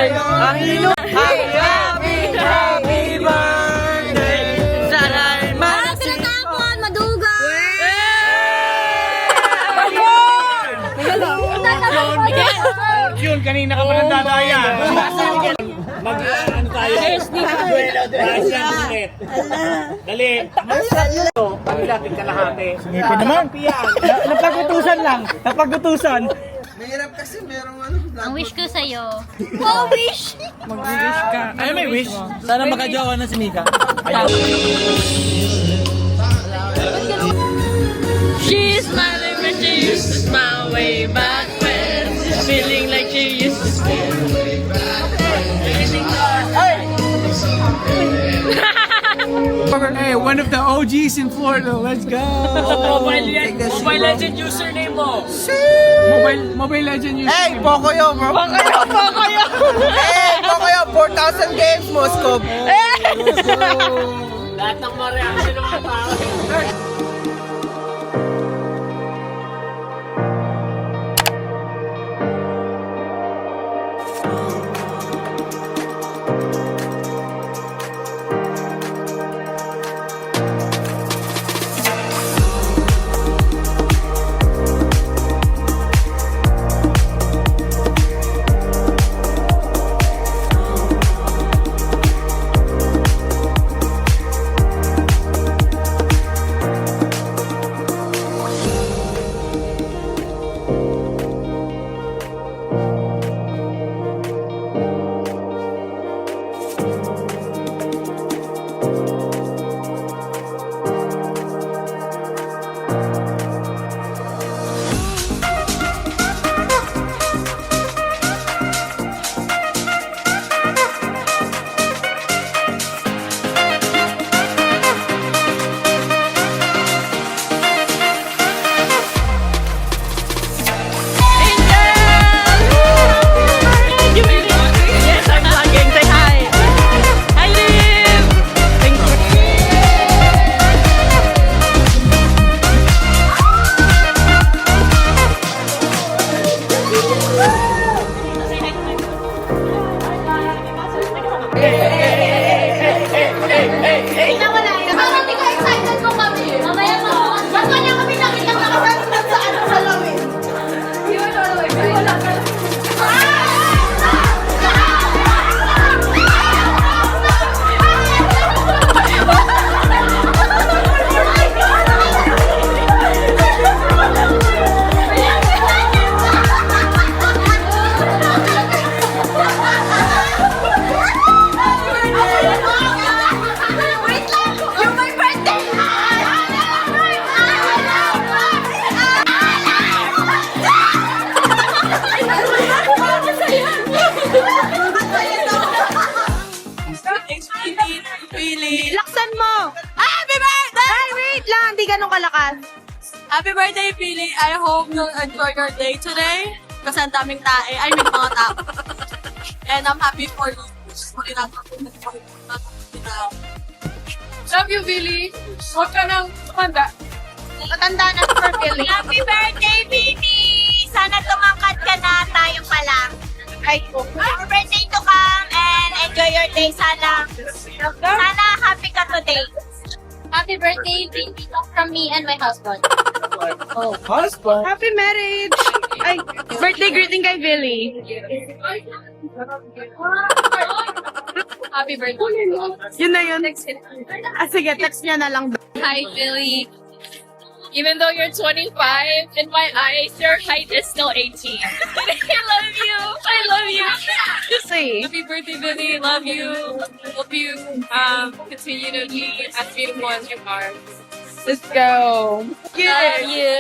Ang ino. Happy birthday. Sana'y Parang tinatapon, maduga. Yun, kanina ka pa nang dadaya. Mag-ano tayo? Dali. Ano natin kalahati? Ngipin naman. Napagutusan lang. Napagutusan. Mahirap kasi merong ano. Ang wish ko sa'yo. Oh, wish! Mag-wish ka. Ay, may wish. Sana makajowa na si Mika. She's smiling when she used to smile way back when. She's feeling like she used to smile. Hey, one of the OGs in Florida. Let's go. Mobile Legend username mo. Mobile Legend username. Hey, Pocoyo, bro. Pocoyo. Hey, Pocoyo, 4,000 games, Moscow. Lahat ng mga reaction ng mga tao. Yes, I'm vlogging. Say hi. Hi, Liv. Thank you. Parang di ka excited mo kami. Mamaya mo. Ba't kanya kami nakita nakasasad sa ano sa lawin? Wala ka. Wait lang! Yung my birthday! Laksan mo! Happy birthday! Ay, wait lang! Di ganun kalakas. Happy birthday, Pili! I hope you'll enjoy your day today. Kasi ang daming tae. I mean, mga tao. And I'm happy for you. Love you, Billy. Huwag ka nang tumanda. Matanda na for Billy. Happy birthday, Billy! Sana tumangkad ka na. Tayo pa lang. Ay, ko. Happy birthday to come and enjoy your day. Sana happy ka today. Happy birthday, Billy, from me and my husband. Husband. Happy marriage! Ay, birthday greeting kay Billy. Happy birthday. Yun na yun. Sige, text niya na lang. Hi, Billy. Even though you're 25, in my eyes, your height is still 18. I love you. I love you. Say. Happy birthday, Billy. Love you. Hope you continue to be as beautiful as you are. Let's go. Love you.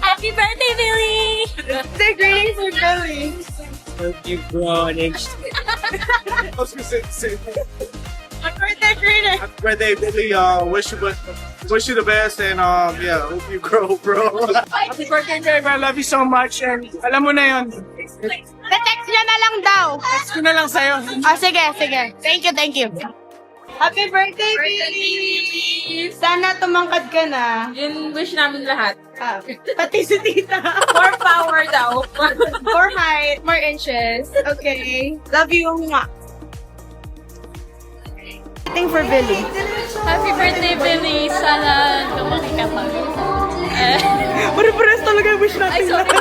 Happy birthday, Billy. Birthday greetings for Billy. Thank you, bro. Next. I was gonna say Birthday greeting. happy birthday, Billy. Wish you the best, and yeah, hope you grow, bro. Happy birthday, babe. I love you so much. And alam mo na yun. Text niya na lang daw. Text ko na lang sa'yo. Ah, sige, sige. Thank you, thank you. Happy birthday, Billy! Sana tumangkad ka na. Yun wish namin lahat. Ah, pati si tita. More power daw. For height. More inches. Okay. Love you, nga. Waiting for Billy. Happy birthday, Billy! Sana lumaki ka pa. Pare-pares talaga yung wish Ay, natin. sorry.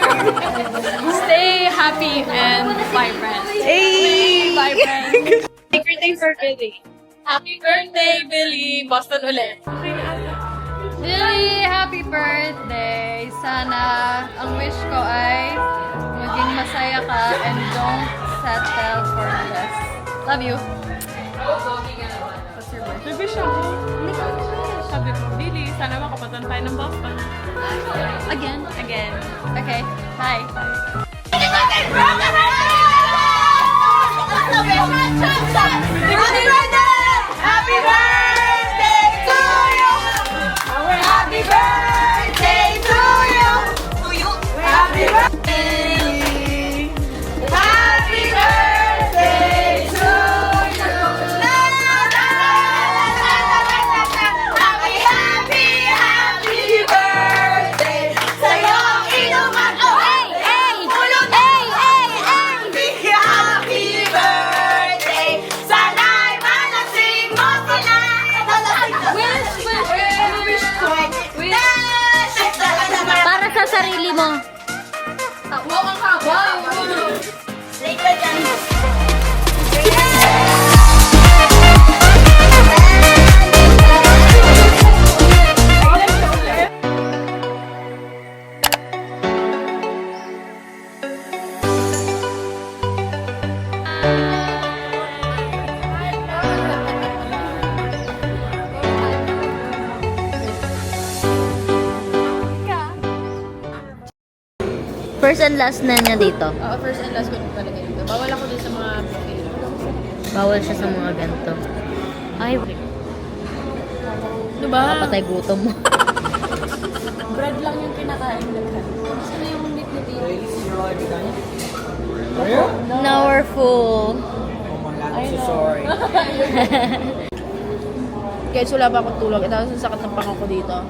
Stay happy and vibrant. Hey! Vibrant. Birthday for Billy. Happy birthday, Billy! Boston ulit. Billy, happy birthday! Sana ang wish ko ay maging masaya ka and don't settle for less. Love you. What's your birthday wish ako? Sabi ko, Billy, sana makapatan tayo ng Boston. Again? Okay, bye. Happy birthday to you! Happy birthday to you! Happy birthday! Happy birthday to you! Happy birthday! Sa'yong inuman! Oh, hey! Happy birthday! Sana'y manasing mo sila! Wish ko! Para sa sarili mo. First and last na niya dito. Oo, first and last ko talaga dito. Bawal ako dun sa mga profile. Bawal siya sa mga ganito. Ay, Ano ba? kapatay gutom mo. Bread lang yung kinakain nila. Sana yung meat ni Billy? Now we're full. Sorry. Guys, wala pa akong tulog. Ito ang sakit ng panga ko dito.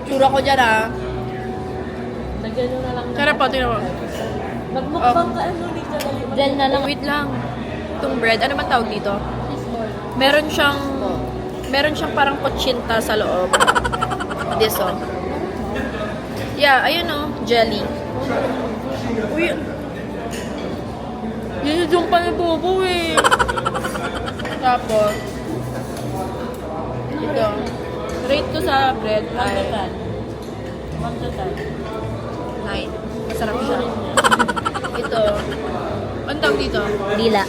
Tsura ko dyan ah. Lagyan nyo na lang. Tara po, tingnan mo. Magmukbang ka ano dito. Gel na lang. Wait lang. Itong bread, ano man tawag dito? Meron siyang parang kutsinta sa loob. This oh. Yeah, ayun oh, jelly. Uy. Yun yung pa ni Bobo eh. Tapos, ito. Rate ko sa bread ay 9. Masarap siya. Ito. Ano tawag dito? Dila.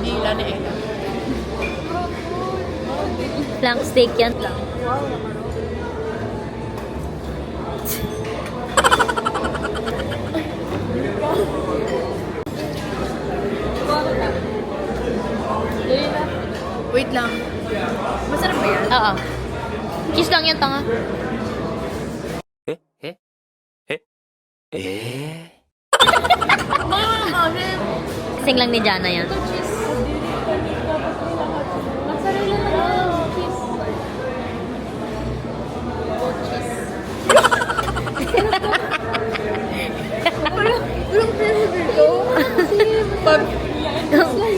Dila ni Ella. Flank steak yan. Wait lang. Masarap ba yan? Oo. Cheese lang yan, tanga. Kasing lang ni Jana yan.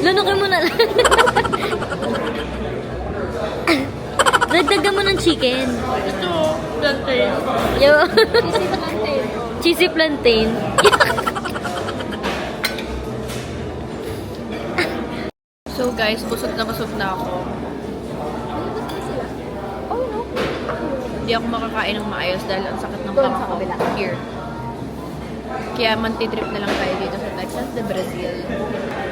Lunukin mo na lang. Dagdagan mo ng chicken. Ito, plantain. Yo. Cheesy plantain. So guys, busog na ako. Hindi ako makakain ng maayos dahil ang sakit ng panga ko. Here. Kaya mantitrip na lang tayo dito sa Texas de Brazil.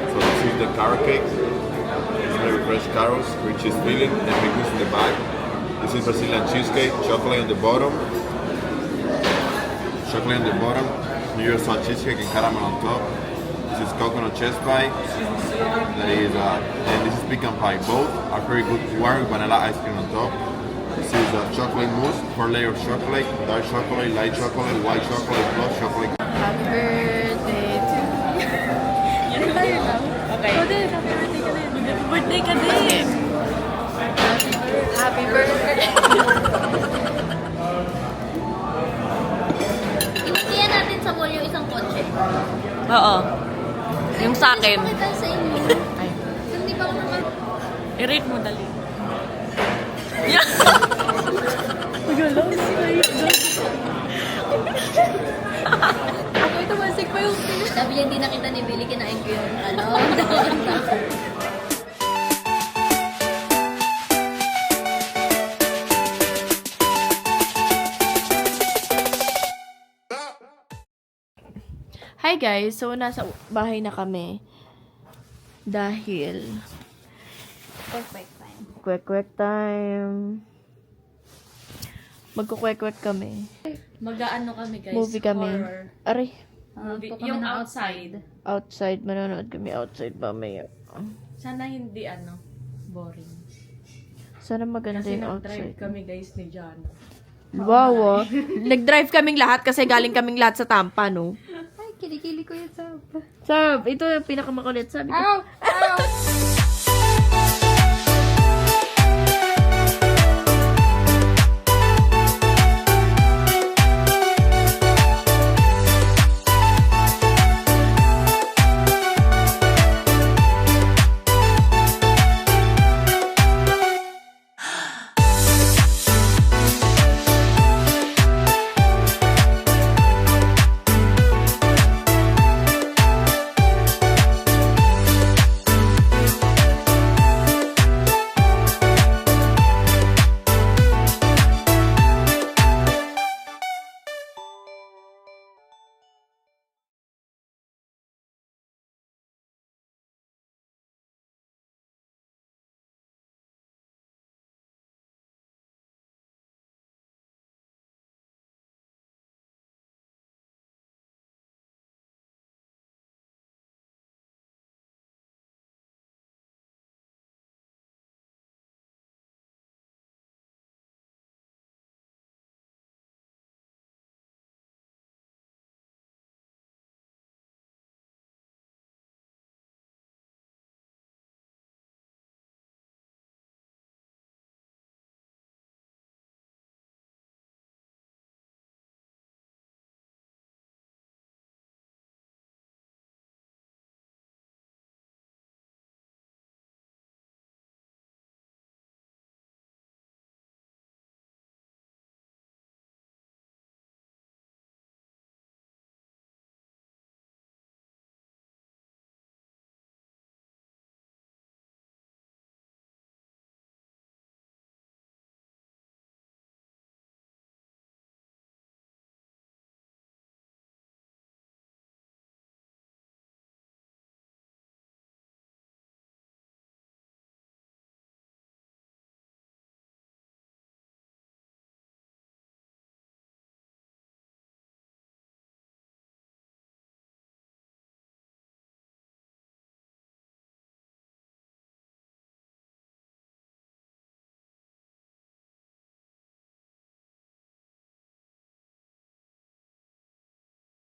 So this is the carrot cake. It's made with fresh carrots, with cheese filling, and pickles in the back. This is Brazilian cheesecake, chocolate on the bottom. Chocolate on the bottom, New York style cheesecake and caramel on top. This is coconut chess pie. That is, and this is pecan pie. Both are very good warm with vanilla ice cream on top. This is chocolate mousse, 4 layers of chocolate, dark chocolate, light chocolate, white chocolate, plus chocolate. Happy birthday to Okay. Happy birthday ka din. Happy birthday. Kaya natin sa mall yung isang kotse. Oo. Yung sa akin. Pakita sa inyo. Ay. Hindi ba ako naman? I-rate mo dali. Ako ito masik pa yung Sabi niya hindi nakita ni Billy, kinain ko yung ano. Hi guys, so nasa bahay na kami. Dahil Perfect time. kwek-kwek time. Magkukwek-kwek kami. Mag-ano kami guys? Movie kami. Horror. Aray, Movie, Yung yung outside. outside. Manonood kami outside mamaya. Sana hindi boring. Sana maganda Kasi yung nag-drive outside. kami guys ni Jana. Wow, ah. Nag-drive kaming lahat kasi galing kaming lahat sa Tampa, no? Ay, kilikili ko yun sa... Sab, ito yung pinakamakulit. Sabi ko, Ow! Ow!